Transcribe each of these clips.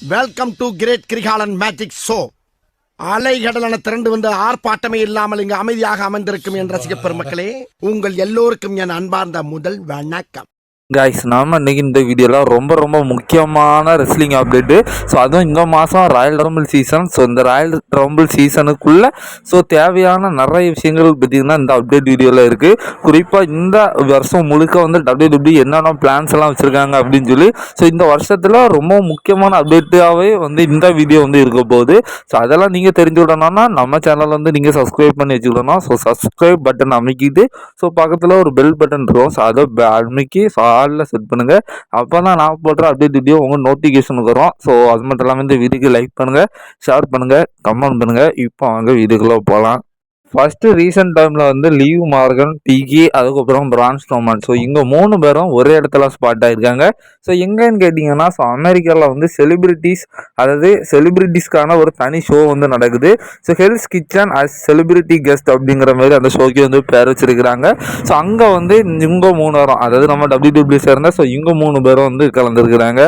Welcome to great Kirikalan magic show. அலைகடலான திரண்டு வந்து ஆர்ப்பாட்டமே இல்லாமல் இங்கு அமைதியாக அமர்ந்திருக்கும் என் ரசிக பெருமக்களே, உங்கள் எல்லோருக்கும் என் அன்பார்ந்த முதல் வணக்கம். கைஸ், நாம் இன்றைக்கி இந்த வீடியோவில் ரொம்ப முக்கியமான ரெஸ்லிங் அப்டேட்டு. ஸோ அதுவும் இந்த மாதம் ராயல் ரம்பிள் சீசன். ஸோ இந்த ராயல் ரம்பிள் சீசனுக்குள்ளே தேவையான நிறைய விஷயங்கள் பார்த்திங்கன்னா இந்த அப்டேட் வீடியோவில் இருக்குது. குறிப்பாக இந்த வருஷம் முழுக்க WWE என்னென்ன பிளான்ஸ் எல்லாம் வச்சுருக்காங்க அப்படின்னு சொல்லி, ஸோ இந்த வருஷத்தில் ரொம்ப முக்கியமான அப்டேட்டாகவே இந்த வீடியோ இருக்க போகுது. ஸோ அதெல்லாம் நீங்கள் தெரிஞ்சு விடணும்னா நம்ம சேனல் நீங்கள் சப்ஸ்கிரைப் பண்ணி வச்சுக்கிடணும். ஸோ சப்ஸ்கிரைப் பட்டன் அமைக்கிட்டு ஸோ பக்கத்தில் ஒரு பெல் பட்டன் இருக்கும். ஸோ அதை அமைக்கி ஆலில் செட் பண்ணுங்கள். அப்போ தான் நான் போடுற அப்டேட் வீடியோ உங்கள் நோட்டிஃபிகேஷனுக்கு வரும். ஸோ அது மட்டும் இல்லாமல் இந்த வீடியோக்கு லைக் பண்ணுங்கள், ஷேர் பண்ணுங்கள், கமெண்ட் பண்ணுங்கள். இப்போ அவங்க வீடியோக்குள்ளே போகலாம். ஃபஸ்ட்டு ரீசெண்ட் டைமில் லீவ் மார்கன், பிகி, அதுக்கப்புறம் பிரான் ஸ்ட்ரோமன். ஸோ இங்கே 3 பேரும் ஒரே இடத்துல ஸ்பாட் ஆகிருக்காங்க. ஸோ எங்கேன்னு கேட்டிங்கன்னா, ஸோ அமெரிக்காவில் செலிபிரிட்டிஸ், அதாவது செலிபிரிட்டிஸ்க்கான ஒரு தனி ஷோ நடக்குது. So Hell's Kitchen as celebrity guest அப்படிங்கிற மாதிரி அந்த ஷோக்கு பேர் வச்சிருக்கிறாங்க. ஸோ அங்கே இவங்க 3 பேரும், அதாவது நம்ம WWE சேர்ந்த ஸோ இவங்க 3 பேரும் கலந்துருக்கிறாங்க.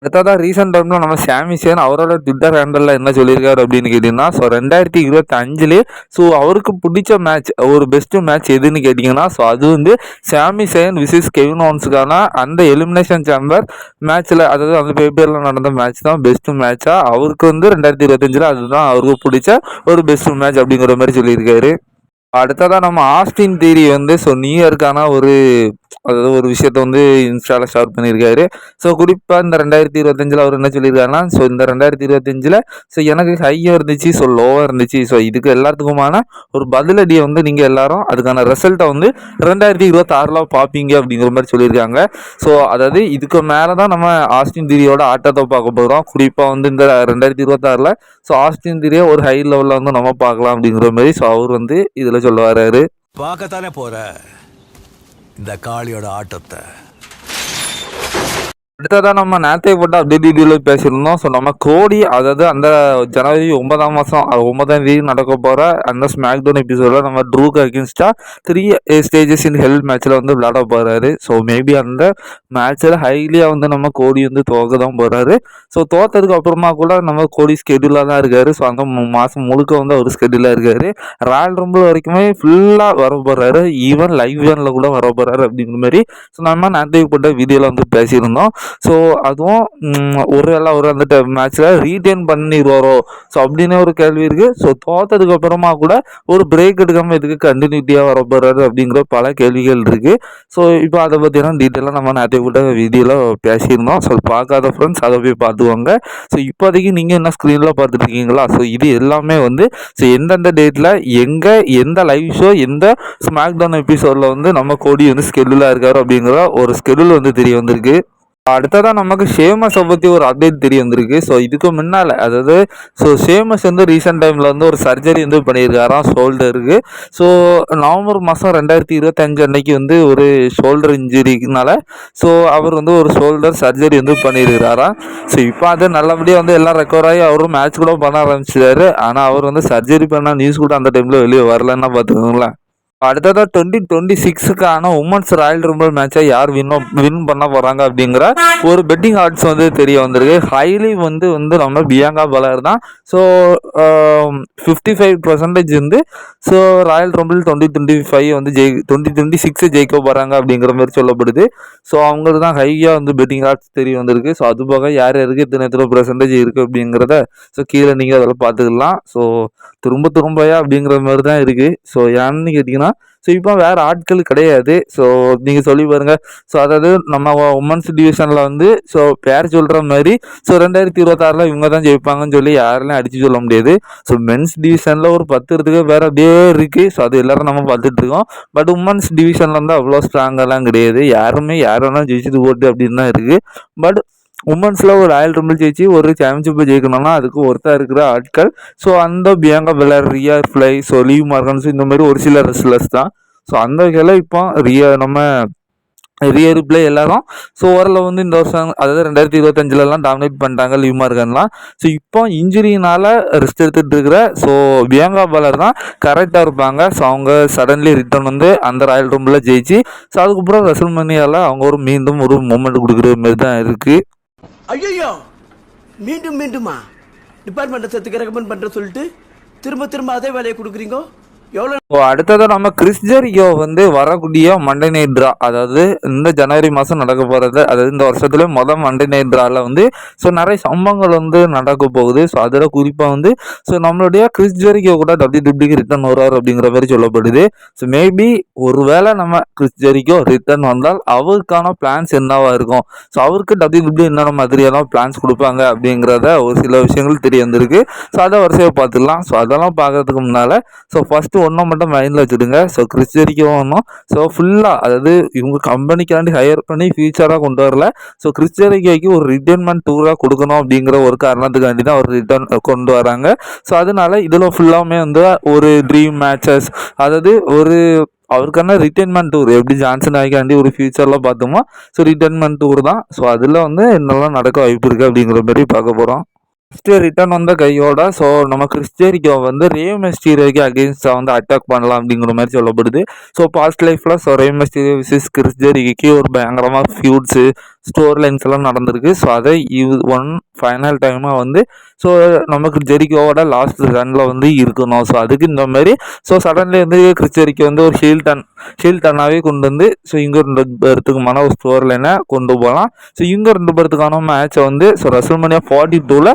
அடுத்ததான் ரீசெண்ட் டைமில் நம்ம சாமி சேன் அவரோட ட்விட்டர் ஹேண்டலில் என்ன சொல்லியிருக்காரு அப்படின்னு கேட்டிங்கன்னா, ஸோ 2025 ஸோ அவருக்கு பிடிச்ச மேட்ச், ஒரு பெஸ்ட்டு மேட்ச் எதுன்னு கேட்டிங்கன்னா, ஸோ அது சாமி சேன் விசிஸ் கெவின் ஓவன்ஸுக்கான அந்த எலிமினேஷன் சேம்பர் மேட்ச்சில், அதாவது அந்த பேப்பரில் நடந்த மேட்ச் தான் பெஸ்ட்டு மேட்சாக அவருக்கு 2025 அதுதான் அவருக்கு பிடிச்ச ஒரு பெஸ்ட்டு மேட்ச் அப்படிங்கிற மாதிரி சொல்லியிருக்காரு. அடுத்ததான் நம்ம ஆஸ்டின் தியரி ஸோ நியூ இயர்க்கான அதாவது ஒரு விஷயத்த இன்ஸ்டாவில் ஷேர் பண்ணியிருக்காரு. ஸோ குறிப்பாக இந்த 2025 அவர் என்ன சொல்லியிருக்காருன்னா, ஸோ இந்த 2025 ஸோ எனக்கு ஹையாக இருந்துச்சு, ஸோ லோவாக இருந்துச்சு. ஸோ இதுக்கு எல்லாத்துக்குமான ஒரு பதிலடியை நீங்கள் எல்லாரும் அதுக்கான ரிசல்ட்டை 2026 பார்ப்பீங்க அப்படிங்கிற மாதிரி சொல்லியிருக்காங்க. ஸோ அதாவது இதுக்கு மேலே தான் நம்ம ஆஸ்டின் தியரியோட ஆட்டத்தை பார்க்க போகிறோம். குறிப்பாக இந்த 2026 ஸோ ஆஸ்டின் தியரியை ஒரு ஹை லெவலில் நம்ம பார்க்கலாம் அப்படிங்கிற மாதிரி ஸோ அவர் இதில் சொல்ல வர்றாரு. பார்க்கத்தானே போற இந்த காளியோட ஆட்டத்தை. அடுத்ததான் நம்ம நேற்று போட்ட அப்டேட் வீடியோவில் பேசியிருந்தோம். ஸோ நம்ம கோடி, அதாவது அந்த ஜனவரி 9ஆம் மாதம் 9ஆம் தேதி நடக்க போகிற அந்த ஸ்மாக் டவுன் எபிசோடில் நம்ம ட்ரூக்கு அகேன்ஸ்டாக 3 ஸ்டேஜஸ் இன் ஹெல் மேட்ச்சில் விளையாட போகிறாரு. ஸோ மேபி அந்த மேட்ச்சில் ஹைலியாக நம்ம கோடி துவக்க தான் போகிறாரு. ஸோ தோற்றதுக்கு அப்புறமா கூட நம்ம கோடி ஸ்கெடியூலாக தான் இருக்கார். ஸோ அந்த மாதம் முழுக்க அவர் ஸ்கெடியூலாக இருக்கார். ராயல் ரம்பிள் வரைக்குமே ஃபுல்லாக வர போகிறாரு. ஈவன் லைவ் வேனில் கூட வர போகிறாரு அப்படிங்கிற மாதிரி ஸோ நம்ம நேற்று போட்ட வீடியோவில் பேசியிருந்தோம். ஸோ அதுவும் ஒரு அந்த மேட்ச்சில் ரீட்டைன் பண்ணிடுவாரோ ஸோ அப்படின்னு ஒரு கேள்வி இருக்குது. ஸோ தோற்றதுக்கு அப்புறமா கூட ஒரு பிரேக் எடுக்காமல் இதுக்கு கண்டினியூட்டியாக வர போகிறாரு அப்படிங்கிற பல கேள்விகள் இருக்குது. ஸோ இப்போ அதை பற்றினா டீட்டெயிலாக நம்ம நேற்று கூட வீடியோவில் பேசியிருந்தோம். ஸோ பார்க்காத ஃப்ரெண்ட்ஸ் அதை போய் பார்த்துக்கோங்க. ஸோ இப்போதைக்கு நீங்கள் என்ன ஸ்க்ரீனில் பார்த்துட்ருக்கீங்களா, ஸோ இது எல்லாமே ஸோ எந்தெந்த டேட்டில் எங்கே எந்த லைவ் ஷோ எந்த ஸ்மாக் டவுன் எபிசோடில் நம்ம கோடி ஸ்கெடியூலாக இருக்கார் அப்படிங்கிற ஒரு ஸ்கெடியூல் தெரிய வந்திருக்கு. அடுத்ததான் நமக்கு ஷேமஸை பற்றி ஒரு அப்டேட் தெரிய வந்திருக்கு. ஸோ இதுக்கு முன்னால், அதாவது ஸோ ஷேமஸ் ரீசெண்ட் டைமில் ஒரு சர்ஜரி பண்ணியிருக்காராம் ஷோல்டருக்கு. ஸோ நவம்பர் மாதம் 2025 அன்னைக்கு ஒரு ஷோல்டர் இன்ஜுரினால ஸோ அவர் ஒரு ஷோல்டர் சர்ஜரி பண்ணியிருக்கிறாராம். ஸோ இப்போ அது நல்லபடியாக எல்லாம் ரெக்கவர் ஆகி அவரும் மேட்ச் கூட பண்ண ஆரம்பிச்சிட்டாரு. ஆனால் அவர் சர்ஜரி பண்ண நியூஸ் கூட அந்த டைமில் வெளியே வரலன்னா பார்த்துக்கோங்களேன். அடுத்ததாக 2026க்கான உமன்ஸ் ராயல் ரம்பிள் மேட்சை யார் வின் பண்ண போகிறாங்க அப்படிங்கிற ஒரு பெட்டிங் ஆட்ஸ் தெரிய வந்திருக்கு. ஹைலி நம்ம பியாங்கா பலர் தான். ஸோ 55% ஸோ ராயல் ரம்பிள் 2025 2026 ஜெயிக்க போகிறாங்க அப்படிங்கிற மாதிரி சொல்லப்படுது. ஸோ அவங்களுக்கு தான் ஹையாக பெட்டிங் ஆட்ஸ் தெரிய வந்திருக்கு. ஸோ அது போக யார் யாருக்கு எத்தனை பெர்சன்டேஜ் இருக்குது அப்படிங்கிறத ஸோ கீழே நீங்கள் அதில் பார்த்துக்கலாம். ஸோ திரும்பையா அப்படிங்கிற மாதிரி தான் இருக்குது. ஸோ ஏன்னு கேட்டிங்கன்னா, ஸோ இப்போ வேறு ஆட்கள் கிடையாது. ஸோ நீங்கள் சொல்லி பாருங்கள். ஸோ அதாவது நம்ம உமன்ஸ் டிவிஷனில் ஸோ பேர் சொல்கிற மாதிரி ஸோ 2026 இவங்க தான் ஜெயிப்பாங்கன்னு சொல்லி யாரெல்லாம் அடித்து சொல்ல முடியாது. ஸோ மென்ஸ் டிவிஷனில் ஒரு 10 இடத்துக்கு வேறு அப்படியே இருக்குது. ஸோ அது எல்லோரும் நம்ம பார்த்துட்ருக்கோம். பட் உமன்ஸ் டிவிஷனில் அவ்வளோ ஸ்ட்ராங்கெல்லாம் கிடையாது. யார் வேணால் ஜெயிச்சது போட்டு அப்படின்னு தான் இருக்குது. பட் உமன்ஸில் ஒரு ராயல் ரம்பிள் ஜெயிச்சு ஒரு சாம்பியன்ஷிப்பை ஜெயிக்கணும்னா அதுக்கு ஒருத்தர் இருக்கிற ஆட்கள் ஸோ அந்த பியாங்கா பெலர், ரியா ஃப்ளை, ஸோ லீவ் மார்கன்ஸ் இந்த மாதிரி ஒரு சில ரெஸ்லர்ஸ் தான். ஸோ அந்த வகையில் இப்போ நம்ம ரியா ரிப்ளை எல்லாரும் ஸோ ஓரளவு இந்த வருஷம், அதாவது 2025 டாமினேட் பண்ணிட்டாங்க லீவ் மார்கன்லாம். ஸோ இப்போ இன்ஜுரினால் ரெஸ்ட் எடுத்துகிட்டு இருக்கிற ஸோ பியாங்கா பலர் தான் கரெக்டாக இருப்பாங்க. ஸோ அவங்க சடன்லி ரிட்டர்ன் அந்த ராயல் ரம்பிளில் ஜெயிச்சு ஸோ அதுக்கப்புறம் ரெசல்மேனியாவில் அவங்க மீண்டும் ஒரு மூமெண்ட் கொடுக்குற மாதிரி தான் இருக்குது. ஐயோ மீண்டும் மீண்டுமா டிபார்ட்மெண்ட்டை சேர்த்துக்க ரெக்கமெண்ட் பண்ணுற சொல்லிட்டு திரும்ப திரும்ப அதே வேலையை கொடுக்குறீங்க எவ்வளோ? ஸோ அடுத்தது நம்ம கிறிஸ் ஜெரிகோ வந்து வரக்கூடிய மண்டே நைட் ட்ரா, அதாவது இந்த ஜனவரி மாதம் நடக்க போகிறது, அதாவது இந்த வருஷத்துல மண்டே நைட் ட்ராவில் வந்து ஸோ நிறைய சம்பவங்கள் வந்து நடக்க போகுது. ஸோ அதில் குறிப்பாக வந்து ஸோ நம்மளுடைய கிறிஸ் ஜெரிகோ கூட WWE ரிட்டர்ன் வருவார் அப்படிங்கிற மாதிரி சொல்லப்படுது. ஸோ மேபி ஒருவேளை நம்ம கிறிஸ் ஜெரிகோ ரிட்டர்ன் வந்தால் அவருக்கான பிளான்ஸ் என்னவா இருக்கும், ஸோ அவருக்கு WWE என்னென்ன மாதிரியான பிளான்ஸ் கொடுப்பாங்க அப்படிங்கிறத ஒரு சில விஷயங்கள் தெரிய வந்திருக்கு. ஸோ அதை வரிசையை பார்த்துக்கலாம். ஸோ அதெல்லாம் பார்க்கறதுக்கு முன்னால் ஸோ ஃபஸ்ட்டு ஒன்றை மட்டும் மைண்டில் வச்சுடுங்க. ஸோ கிறிஸ் ஜெரிகோ ஒன்றும் ஸோ ஃபுல்லாக, அதாவது இவங்க கம்பெனிக்காண்டி ஹையர் பண்ணி ஃபியூச்சராக கொண்டு வரல. ஸோ கிறிஸ் ஜெரிகோக்கு ஒரு ரிட்டர்ன்மெண்ட் டூராக கொடுக்கணும் அப்படிங்கிற ஒரு காரணத்துக்காண்டி தான் அவர் ரிட்டர்ன் கொண்டு வராங்க. ஸோ அதனால இதில் ஃபுல்லாமே வந்து ஒரு ட்ரீம் மேட்சஸ், அதாவது ஒரு அவருக்கான ரிட்டைர்மெண்ட் டூர் எப்படி ஜான்சன் ஆகிக்காண்டி ஒரு ஃபியூச்சரில் பார்த்தோமோ ஸோ ரிட்டைர்மெண்ட் டூர் தான். ஸோ அதில் வந்து என்னெல்லாம் நடக்க வாய்ப்பு இருக்குது அப்படிங்கிற மாதிரி பார்க்க போகிறோம். ஃபஸ்ட்டு ரிட்டர்ன் வந்த கையோட ஸோ நம்ம கிறிஸ் ஜெரிகோ வந்து ரே மிஸ்டீரியோக்கு அகேன்ஸ்டாக வந்து அட்டாக் பண்ணலாம் அப்படிங்கிற மாதிரி சொல்லப்படுது. ஸோ பாஸ்ட் லைஃப்பில் ஸோ ரே மிஸ்டீரியோ விசிஸ் கிறிஸ் ஜெரிகோக்கு ஒரு பயங்கரமாக ஃபியூட்ஸு ஸ்டோர் லைன்ஸ் எல்லாம் நடந்திருக்கு. ஸோ அதை ஃபைனல் டைமாக வந்து ஸோ நமக்கு ஜெரிகோவோட லாஸ்ட் ரனில் வந்து இருக்கணும். ஸோ அதுக்கு இந்த மாதிரி ஸோ சடன்லி வந்து கிறிஸ் ஜெரிகோ வந்து ஒரு ஹீல் டன்னாகவே கொண்டு வந்து ஸோ இங்கே 2 பேர்த்துக்குமான ஒரு ஸ்டோர் லைனை கொண்டு போகலாம். ஸோ இங்கே 2 பேர்த்துக்கான மேட்சை வந்து ஸோ ரெஸ்ல்மேனியா 42ல்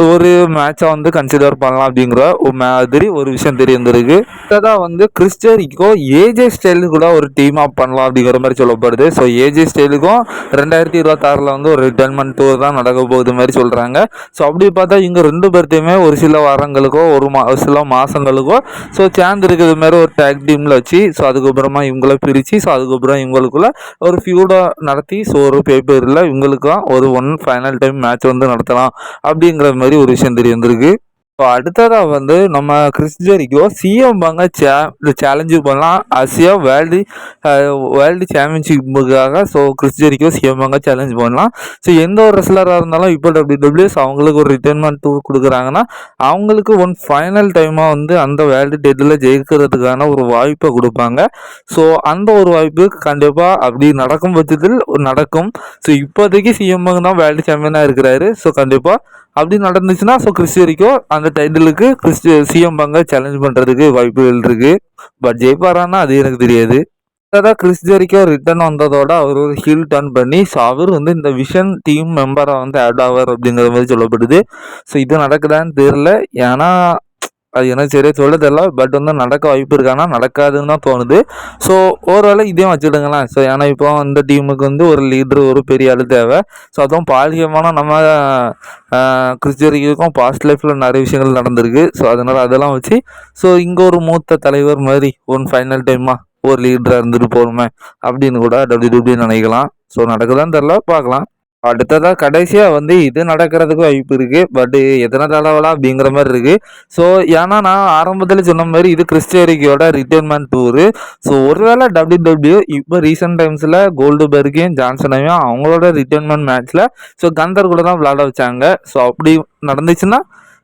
ஒரு மேட்சை வந்து கன்சிடர் பண்ணலாம் அப்படிங்கிற ஒரு மாதிரி ஒரு விஷயம் தெரிய வந்திருக்கு. அதான் வந்து கிறிஸ் ஜெரிகோ ஏஜே ஸ்டைலுக்கு கூட ஒரு டீம் அப் பண்ணலாம் அப்படிங்கிற மாதிரி சொல்லப்படுது. ஸோ ஏஜே ஸ்டைலுக்கும் 2026 வந்து ஒரு ரிட்டர்ன்மெண்ட் டூர் தான் நடக்க போகுது மாதிரி சொல்கிறாங்க. ஸோ அப்படி பார்த்தா இங்கே 2 பேர்த்தையுமே ஒரு சில வாரங்களுக்கோ ஒரு சில மாதங்களுக்கோ ஸோ சேர்ந்து இருக்கிறது மாதிரி ஒரு டேக் டீமில் வச்சு ஸோ அதுக்கப்புறமா இவங்கள பிரித்து ஸோ அதுக்கப்புறம் இவங்களுக்குள்ள ஒரு ஃபியூடை நடத்தி ஸோ ஒரு பேப்பரில் இவங்களுக்கும் ஒரு ஃபைனல் டைம் மேட்ச் வந்து நடத்தலாம் அப்படிங்கிற மாதிரி ஒரு விஷயம் தெரிய வந்திருக்கு. இப்போ அடுத்ததாக வந்து நம்ம கிறிஸ் ஜெரிகோ சிஎம் பாங்க சேலஞ்சு பண்ணலாம் ஆசியா வேர்ல்டு சாம்பியன்ஷிப்புக்காக. ஸோ கிறிஸ் ஜெரிகோ சிஎம் பாங்க சேலஞ்ச் பண்ணலாம். ஸோ எந்த ஒரு ரெஸ்லராக இருந்தாலும் இப்போ WWE அவங்களுக்கு ஒரு ரிட்டர்ன்மெண்ட் டூர் கொடுக்குறாங்கன்னா அவங்களுக்கு ஃபைனல் டைமாக வந்து அந்த வேர்ல்டு டைட்டில் ஜெயிக்கிறதுக்கான ஒரு வாய்ப்பை கொடுப்பாங்க. ஸோ அந்த ஒரு வாய்ப்பு கண்டிப்பாக அப்படி நடக்கும் பட்சத்தில் நடக்கும். ஸோ இப்போதைக்கு சிஎம் பாங்க தான் வேர்ல்டு சாம்பியனாக இருக்கிறாரு. ஸோ கண்டிப்பாக அப்படி நடந்துச்சுன்னா ஸோ கிறிஸ் ஜெரிகோ அந்த டைட்டிலுக்கு சிஎம் பாங்க சேலஞ்ச் பண்ணுறதுக்கு வாய்ப்புகள் இருக்குது. பட் ஜெயிப்பாரான்னா அது எனக்கு தெரியாது. அதான் கிறிஸ் ஜெரிகோ ரிட்டர்ன் வந்ததோட அவர் ஒரு ஹீல் டர்ன் பண்ணி ஸோ அவர் வந்து இந்த விஷன் டீம் மெம்பராக வந்து ஆட் ஆவார் அப்படிங்கிற மாதிரி சொல்லப்படுது. ஸோ இது நடக்குதான்னு தெரியல, ஏன்னா அது எனக்கு சரியாக சொல்ல தெரியல. பட் வந்து நடக்க வாய்ப்பு இருக்கானா நடக்காதுன்னு தான் தோணுது. ஸோ ஓரளவு இதையும் வச்சுடுங்களேன். ஸோ ஏன்னா இப்போ இந்த டீமுக்கு வந்து ஒரு லீட்ரு ஒரு பெரிய ஆள் தேவை. ஸோ அதுவும் பாலியமான நம்ம கிறிஸ் ஜெரிகோக்கும் பாஸ்ட் லைஃப்பில் நிறைய விஷயங்கள் நடந்திருக்கு. ஸோ அதனால் அதெல்லாம் வச்சு ஸோ இங்கே ஒரு மூத்த தலைவர் மாதிரி ஃபைனல் டைமாக ஒரு லீடராக இருந்துட்டு போகணுமே அப்படின்னு கூட WWE நினைக்கலாம். ஸோ நடக்குதான்னு தெரில, பார்க்கலாம். அடுத்ததாக கடைசியாக வந்து இது நடக்கிறதுக்கு வாய்ப்பு இருக்குது. பட்டு எத்தனை தடவைலாம் அப்படிங்கிற மாதிரி இருக்குது. ஸோ ஏன்னா நான் ஆரம்பத்தில் சொன்ன மாதிரி இது கிறிஸ் ஜெரிகோட ரிட்டர்ன்மெண்ட் டூரு. ஸோ ஒருவேளை WWE இப்போ ரீசெண்ட் டைம்ஸில் கோல்டுபெர்கையும் ஜான்சனையும் அவங்களோட ரிட்டர்ன்மெண்ட் மேட்ச்சில் ஸோ கந்தர் கூட தான் விளையாட வச்சாங்க. ஸோ அப்படி நடந்துச்சுன்னா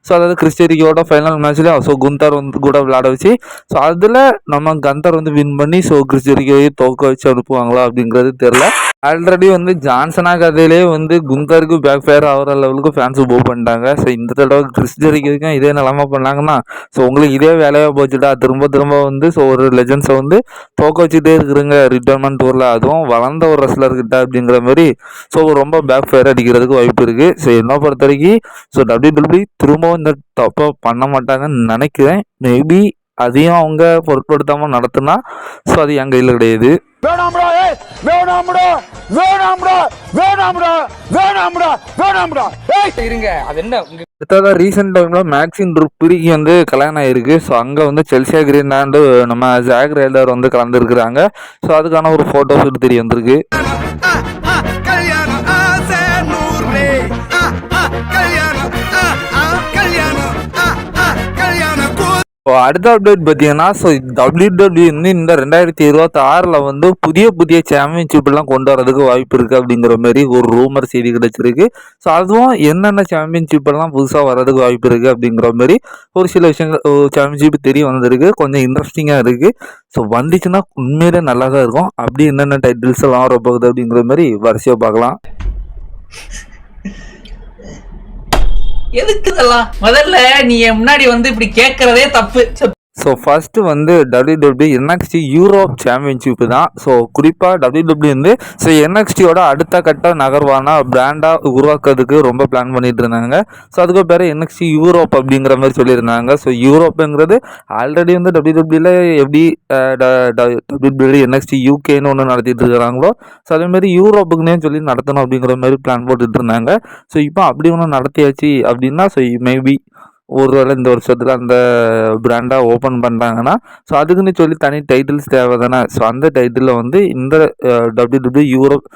ஸோ அதாவது கிறிஸ் ஜெரிகோட ஃபைனல் மேட்ச்சில் ஸோ குந்தர் வந்து கூட விளையாட வச்சு ஸோ அதில் நம்ம கந்தர் வந்து வின் பண்ணி ஸோ கிறிஸ் ஜெரிகோவை தோக்க வச்சு அனுப்புவாங்களா அப்படிங்கிறது தெரில. ஆல்ரெடி வந்து ஜான்சனா கதையிலே வந்து குந்தருக்கு பேக் ஃபயர் ஆகிற லெவலுக்கு ஃபேன்ஸு போ பண்ணிட்டாங்க. ஸோ இந்த தடவை கிறிஸ் ஜெரிகோக்கும் இதே நிலமா பண்ணாங்கன்னா ஸோ உங்களுக்கு இதே வேலையாக போச்சுட்டா திரும்ப வந்து ஸோ ஒரு லெஜண்ட்ஸை வந்து தோக்க வச்சுட்டே இருக்கிறங்க ரிட்டர்ன்மெண்ட் டூரில், அதுவும் வளர்ந்த ஒரு ரெஸ்லர்கிட்ட அப்படிங்கிற மாதிரி ஸோ ரொம்ப பேக் ஃபயர் அடிக்கிறதுக்கு வாய்ப்பு இருக்குது. ஸோ என்ன பொறுத்த வரைக்கும் ஸோ WWE திரும்பவும் இந்த தப்பை பண்ண மாட்டாங்கன்னு நினைக்கிறேன். மேபி அதையும் அவங்க பொருட்படுத்தாமல் நடத்துனா ஸோ அது என் கையில் கிடையாது. அடுத்ததான் ரீசெண்ட் டைம்ல மேக்ஸின் ருப்பிரிக்கு வந்து கல்யாணம் ஆயிருக்கு. ஸோ அங்கே வந்து செல்சியா கிரீன்லாண்டு நம்ம ஜாக் ரேடர் வந்து கலந்துருக்குறாங்க. ஸோ அதுக்கான ஒரு ஃபோட்டோஸ் எடுத்து தெரிய வந்திருக்கு. இப்போ அடுத்த அப்டேட் பார்த்தீங்கன்னா ஸோ WWE வந்து இந்த 2026 வந்து புதிய சாம்பியன்ஷிப்லாம் கொண்டு வரதுக்கு வாய்ப்பு இருக்குது அப்படிங்கிற மாதிரி ஒரு ரூமர் செய்தி கிடைச்சிருக்கு. ஸோ அதுவும் என்னென்ன சாம்பியன்ஷிப் எல்லாம் புதுசாக வர்றதுக்கு வாய்ப்பு இருக்குது அப்படிங்கிற மாதிரி ஒரு சில விஷயங்கள் சாம்பியன்ஷிப் தெரிய வந்திருக்கு. கொஞ்சம் இன்ட்ரெஸ்டிங்காக இருக்குது. ஸோ வந்துச்சுன்னா உண்மையிலே நல்லா தான் இருக்கும். அப்படி என்னென்ன டைட்டில்ஸ் எல்லாம் வரப்போகுது அப்படிங்கிற மாதிரி வரிசையாக பார்க்கலாம். எதுக்கு இதெல்லாம்? முதல்ல நீ என் முன்னாடி வந்து இப்படி கேட்கறதே தப்பு. ஸோ ஃபஸ்ட்டு வந்து WWE NXT யூரோப் சாம்பியன்ஷிப்பு தான். ஸோ குறிப்பாக WWE வந்து ஸோ NXTயோட அடுத்த கட்ட நகர்வான பிராண்டாக உருவாக்குறதுக்கு ரொம்ப பிளான் பண்ணிட்டு இருந்தாங்க. ஸோ அதுக்கு பேர் NXT யூரோப் அப்படிங்கிற மாதிரி சொல்லியிருந்தாங்க. ஸோ யூரோப்புங்கிறது ஆல்ரெடி வந்து WWEல எப்படி WWE NXT UKன்னு ஒன்று நடத்திட்டு இருக்கிறாங்களோ ஸோ அதேமாதிரி யூரோப்புக்குன்னே சொல்லி நடத்தணும் அப்படிங்கிற மாதிரி பிளான் போட்டுட்டு இருந்தாங்க. ஸோ இப்போ அப்படி ஒன்று நடத்தியாச்சு அப்படின்னா ஸோ மேபி ஒருவேளை இந்த வருஷத்தில் அந்த பிராண்டாக ஓப்பன் பண்ணுறாங்கன்னா ஸோ அதுக்குன்னு சொல்லி தனி டைட்டில்ஸ் தேவை தானே. ஸோ அந்த டைட்டிலில் வந்து இந்த WWE யூரோப்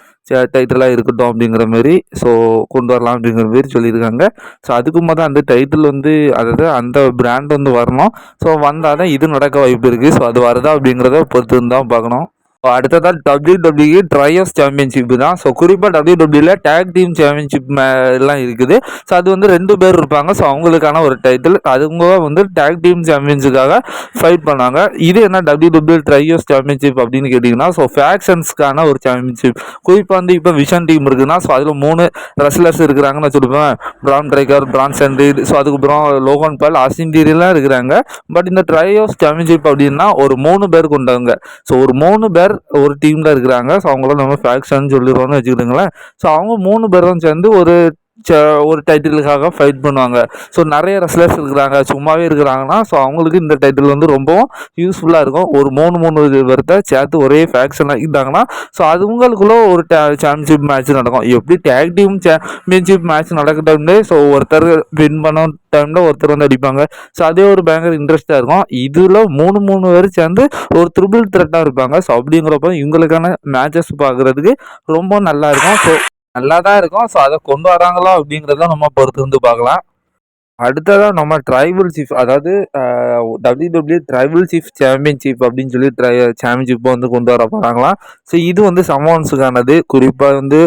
டைட்டிலாக இருக்கட்டும் அப்படிங்கிற மாரி ஸோ கொண்டு வரலாம் அப்படிங்கிற மாரி சொல்லியிருக்காங்க. ஸோ அதுக்கு முதல் அந்த டைட்டில் வந்து அதாவது அந்த பிராண்ட் வந்து வரணும். ஸோ வந்தால் தான் இது நடக்க வாய்ப்பு இருக்குது. ஸோ அது வருதா அப்படிங்கிறத பொறுத்து தான் பார்க்கணும். அடுத்ததாக WWE ட்ரையர்ஸ் சாம்பியன்ஷிப் தான். ஸோ குறிப்பாக WWEல டேக் டீம் சாம்பியன்ஷிப் எல்லாம் இருக்குது. ஸோ அது வந்து 2 பேர் இருப்பாங்க. ஸோ அவங்களுக்கான ஒரு டைட்டில் அதுங்க வந்து டேக் டீம் சாம்பியன்ஸுக்காக ஃபைட் பண்ணாங்க. இது என்ன WWE ட்ரையர்ஸ் சாம்பியன்ஷிப் அப்படின்னு கேட்டிங்கன்னா ஸோ ஃபேக்ஷன்ஸ்க்கான ஒரு சாம்பியன்ஷிப். குறிப்பாக வந்து இப்போ விஷன் டீம் இருக்குதுன்னா ஸோ அதில் 3 ரெஸ்லர்ஸ் இருக்கிறாங்கன்னு வச்சுருப்பேன். பிரான் ட்ரைகர், பிரான் சென்டிட், ஸோ அதுக்கப்புறம் லோகன் பால், ஆஸ்டின் தியரிலாம் இருக்கிறாங்க. பட் இந்த ட்ரையர்ஸ் சாம்பியன்ஷிப் அப்படின்னா ஒரு 3 பேர் கொண்டவங்க. ஸோ ஒரு 3 பேர் ஒரு டீமில் இருக்கிறாங்க. ஸோ அவங்கள நம்ம ஃபேக்ஷன் சொல்லிடுவோம்னு வச்சுக்கிட்டுங்களேன். ஸோ அவங்க 3 பேரும் சேர்ந்து ஒரு டைட்டிலுக்காக ஃபைட் பண்ணுவாங்க. ஸோ நிறைய ரெஸ்லர்ஸ் இருக்கிறாங்க, சும்மாவே இருக்கிறாங்கன்னா ஸோ அவங்களுக்கு இந்த டைட்டில் வந்து ரொம்பவும் யூஸ்ஃபுல்லாக இருக்கும். ஒரு 3 பேர்த்த சேர்த்து ஒரே ஃபேக்ஷனாக இருந்தாங்கன்னா ஸோ அதுங்களுக்குள்ள ஒரு சாம்பியன்ஷிப் மேட்ச் நடக்கும். எப்படி டேக் டீம் சாம்பியன்ஷிப் மேட்ச் நடக்கிற டைம்லேயே ஸோ ஒருத்தர் வின் பண்ண டைமில் ஒருத்தர் வந்து அடிப்பாங்க. ஸோ அதே ஒரு பயங்கர இன்ட்ரெஸ்ட்டாக இருக்கும். இதில் 3 பேர் சேர்ந்து ஒரு ட்ரிபிள் த்ரெட்டாக இருப்பாங்க. ஸோ அப்படிங்கிறப்ப இவங்களுக்கான மேட்சஸ் பார்க்குறதுக்கு ரொம்ப நல்லா இருக்கும். ஸோ நல்லா தான் இருக்கும். ஸோ அதை கொண்டு வராங்களா அப்படிங்கிறத நம்ம பொறுத்து வந்து பார்க்கலாம். அடுத்ததாக நம்ம ட்ரைபல் சீஃப் அதாவது WWE ட்ரைபல் சீஃப் சாம்பியன்ஷிப் அப்படின்னு சொல்லி சாம்பியன்ஷிப்பை வந்து கொண்டு வர போகிறாங்களாம். ஸோ இது வந்து சமோன்ஸுக்கானது. குறிப்பாக வந்து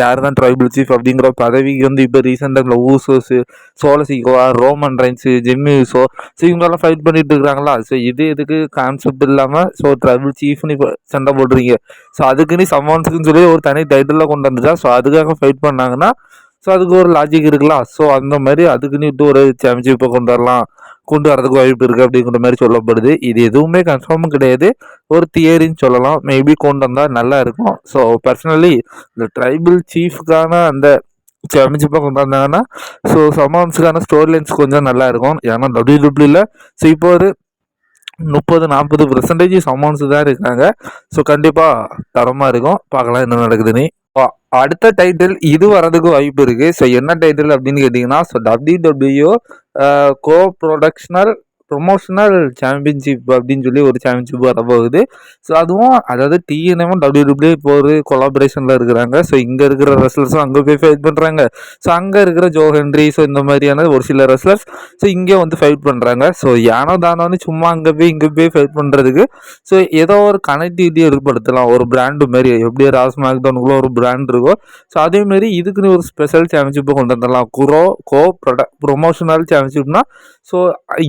யார் தான் ட்ரைபல் சீஃப் அப்படிங்கிற பதவிக்கு வந்து இப்போ ரீசெண்டாக ஊசோஸு, சோலசிகோவா, ரோமன் ரைன்ஸு, ஜிம்மி யூசோ ஸோ இவங்கெல்லாம் ஃபைட் பண்ணிட்டு இருக்கிறாங்களா. ஸோ இது எதுக்கு கான்செப்ட் இல்லாமல் ஸோ ட்ரைபல் சீஃப்னு இப்போ சண்டை போடுறீங்க. ஸோ அதுக்குன்னு சமோன்ஸுக்குன்னு சொல்லி ஒரு தனி டைட்டிலில் கொண்டு வந்துச்சா. ஸோ அதுக்காக ஃபைட் பண்ணாங்கன்னா ஸோ அதுக்கு ஒரு லாஜிக் இருக்கலாம். ஸோ அந்த மாதிரி அதுக்குன்னுட்டு ஒரு சாம்பியன்ஷிப்பை கொண்டு வரதுக்கு வாய்ப்பு இருக்குது அப்படிங்கிற மாதிரி சொல்லப்படுது. இது எதுவுமே கன்ஃபார்மும் கிடையாது, ஒரு தியரின்னு சொல்லலாம். மேபி கொண்டு வந்தால் நல்லா இருக்கும். ஸோ பர்சனலி இந்த ட்ரைபல் சீஃப்கான அந்த சாம்பியன்ஷிப்பை கொண்டு வந்தாங்கன்னா ஸோ சமௌன்ஸுக்கான ஸ்டோரி லைன்ஸ் கொஞ்சம் நல்லா இருக்கும். ஏன்னா WWE ஸோ இப்போ ஒரு 30-40% சமௌன்ஸ் தான் இருக்காங்க. ஸோ கண்டிப்பாக தரமாக இருக்கும். பார்க்கலாம் என்ன நடக்குதுன்னு. அடுத்த டைட்டில் இது வரதுக்கு வாய்ப்பு இருக்குது. ஸோ என்ன டைட்டில் அப்படின்னு கேட்டிங்கன்னா ஸோ WWE கோ ப்ரொமோஷனல் சாம்பியன்ஷிப் அப்படின்னு சொல்லி ஒரு சாம்பியன்ஷிப் வரப்போகுது. ஸோ அதுவும் அதாவது TNM WWE இப்போ ஒரு கொலாபரேஷனில் இருக்கிறாங்க. ஸோ இங்கே இருக்கிற ரெஸ்லர்ஸும் அங்கே போய் ஃபைட் பண்ணுறாங்க. ஸோ அங்கே இருக்கிற ஜோ ஹென்ரி ஸோ இந்த மாதிரியான ஒரு சில ரெஸ்லர்ஸ் ஸோ இங்கே வந்து ஃபைட் பண்ணுறாங்க. ஸோ யானோ தானோன்னு சும்மா இங்கே போய் ஃபைட் பண்ணுறதுக்கு ஸோ ஏதோ ஒரு கனெக்டிவிட்டி ஏற்படுத்தலாம். ஒரு பிராண்டு மாரி எப்படி ராஸ் மேக்டவுனுக்குள்ள ஒரு பிராண்ட் இருக்கோ ஸோ அதேமாரி இதுக்குன்னு ஒரு ஸ்பெஷல் சாம்பியன்ஷிப்பை கொண்டு வந்துடலாம். ப்ரொமோஷனல் சாம்பியன்ஷிப்னா ஸோ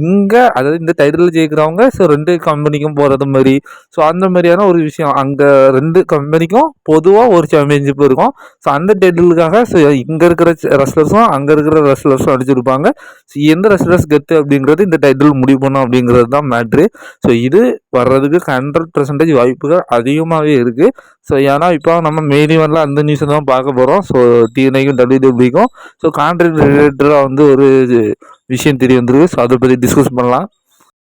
இங்கே அதாவது இந்த டைட்டில் ஜெயிக்கிறவங்க ஸோ 2 கம்பெனிக்கும் போகிறது மாதிரி ஸோ அந்த மாதிரியான ஒரு விஷயம். அங்கே 2 கம்பெனிக்கும் பொதுவாக ஒரு சாம்பியன்ஷிப் இருக்கும். ஸோ அந்த டைட்டிலுக்காக ஸோ இங்கே இருக்கிற ரெஸ்லர்ஸும் அங்கே இருக்கிற ரெஸ்லர்ஸும் அடிச்சிருப்பாங்க. ஸோ எந்த ரெஸ்லர்ஸ் கெத்து அப்படிங்கிறது இந்த டைட்டில் முடிவு பண்ணும் அப்படிங்கிறது தான் மேட்ரு. ஸோ இது வர்றதுக்கு 100% வாய்ப்புகள் அதிகமாகவே இருக்குது. ஸோ ஏன்னா இப்போ நம்ம மெயினிவெல்லாம் அந்த நியூஸை தான் பார்க்க போகிறோம். ஸோ TNAக்கும் WWEக்கும் ஸோ கான்ட்ராக்ட் ரிலேட்டடாக வந்து ஒரு விஷயம் தெரிய வந்துருக்கு. ஸோ அதை பற்றி டிஸ்கஸ் பண்ணலாம்.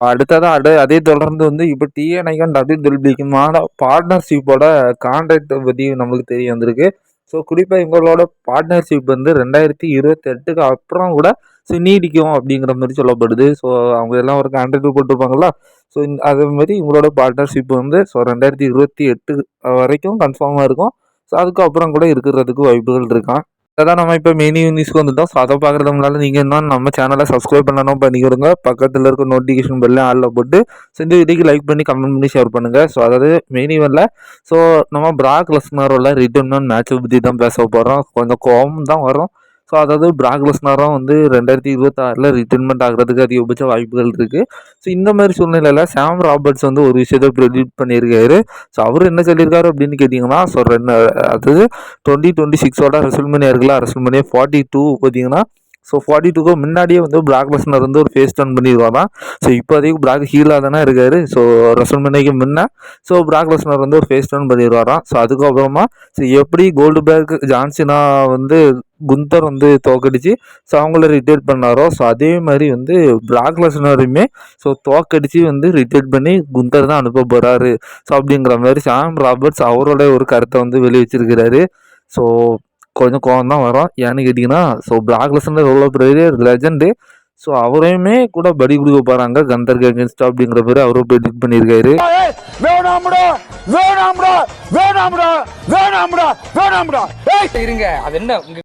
அடுத்ததாக அதே தொடர்ந்து வந்து இப்போ TNAக்கும் WWEக்குமான பார்ட்னர்ஷிப்போட கான்ட்ராக்டை பற்றி நம்மளுக்கு தெரிய வந்திருக்கு. ஸோ குறிப்பாக இவங்களோட பார்ட்னர்ஷிப் வந்து 2028க்கு அப்புறம் கூட ஸோ நீடிக்கும் அப்படிங்கிற மாதிரி சொல்லப்படுது. ஸோ அவங்க எல்லாம் ஒரு கான்ட்ராக்ட் போட்டிருப்பாங்களா. ஸோ அதேமாதிரி இவங்களோட பார்ட்னர்ஷிப் வந்து ஸோ 2028 வரைக்கும் கன்ஃபார்மாக இருக்கும். ஸோ அதுக்கப்புறம் கூட இருக்கிறதுக்கு வாய்ப்புகள் இருக்கான். அதான் நம்ம இப்போ மெனி நியூஸ்க்கு வந்துட்டோம். ஸோ அதை பார்க்குறது முன்னால நீங்கள் இன்னும் நம்ம சேனலை சப்ஸ்கிரைப் பண்ணணும் பண்ணிக்கிறோங்க. பக்கத்தில் இருக்க நோட்டிஃபிகேஷன் பெல்ல ஆளில் போட்டு ஸோ இந்த வீடியோக்கு லைக் பண்ணி கமெண்ட் பண்ணி ஷேர் பண்ணுங்கள். ஸோ அதாவது மெயின் ஈவெண்ட்டில் ஸோ நம்ம பிராக் லெஸ்னரோட ரிட்டர்ன் மேட்சை பற்றி தான் பேச போகிறோம். கொஞ்சம் கோவம் தான் வரும். ஸோ அதாவது பிராக் லெஸ்னரும் வந்து 2026 ரிட்டர்மெண்ட் ஆகிறதுக்கு அதிகபட்ச வாய்ப்புகள் இருக்குது. ஸோ இந்த மாதிரி சூழ்நிலையில் சாம் ராபர்ட்ஸ் வந்து ஒரு விஷயத்தை ப்ரெடிக்ட் பண்ணியிருக்காரு. ஸோ அவர் என்ன சொல்லியிருக்காரு அப்படின்னு கேட்டிங்கன்னா ஸோ அதாவது 2026ஓட ரெசல்மேனியா இருக்குல்ல, ரெசல்மேனியா 42 பார்த்தீங்கன்னா ஸோ 42க்கு முன்னாடியே வந்து பிராக் லெஸ்னர் வந்து ஒரு ஃபேஸ் டர்ன் பண்ணிடுவாராம். ஸோ இப்போதைக்கு பிராக் ஹீலாக தானே இருக்காரு. ஸோ ரெஸ்ல்மேனியாக்கு முன்ன ஸோ பிராக் லெஸ்னர் வந்து ஒரு ஃபேஸ் டர்ன் பண்ணிடுவாராம். ஸோ அதுக்கப்புறமா ஸோ எப்படி கோல்டுபர்க் ஜான்சினா வந்து குந்தர் வந்து தோக்கடிச்சு ஸோ அவங்கள ரிட்டையர் பண்ணாரோ ஸோ அதே மாதிரி வந்து பிராக் லெஸ்னரையுமே ஸோ தோக்கடிச்சு வந்து ரிட்டையர் பண்ணி குந்தர் தான் அனுப்ப போகிறாரு. ஸோ அப்படிங்கிற மாதிரி சாம் ராபர்ட்ஸ் அவரோட ஒரு கருத்தை வந்து வெளியே வச்சிருக்கிறாரு. ஸோ கொஞ்சம் கோவம் தான் வரும். ஏன்னு கேட்டிங்கன்னா ஸோ பிராக் லெஸ்னர் எவ்வளோ பெரிய லெஜெண்டு. ஸோ அவரையுமே கூட படி கொடுக்க போகிறாங்க கந்தருக்கு அகேன்ஸ்ட் அப்படிங்கிற மாதிரி அவரும் ப்ரெடிக்ட் பண்ணியிருக்காரு. வேணாம்டா வேணாம்டா வேணாம்டா வேணாம்டா வேணாம்டா இருங்க அது என்ன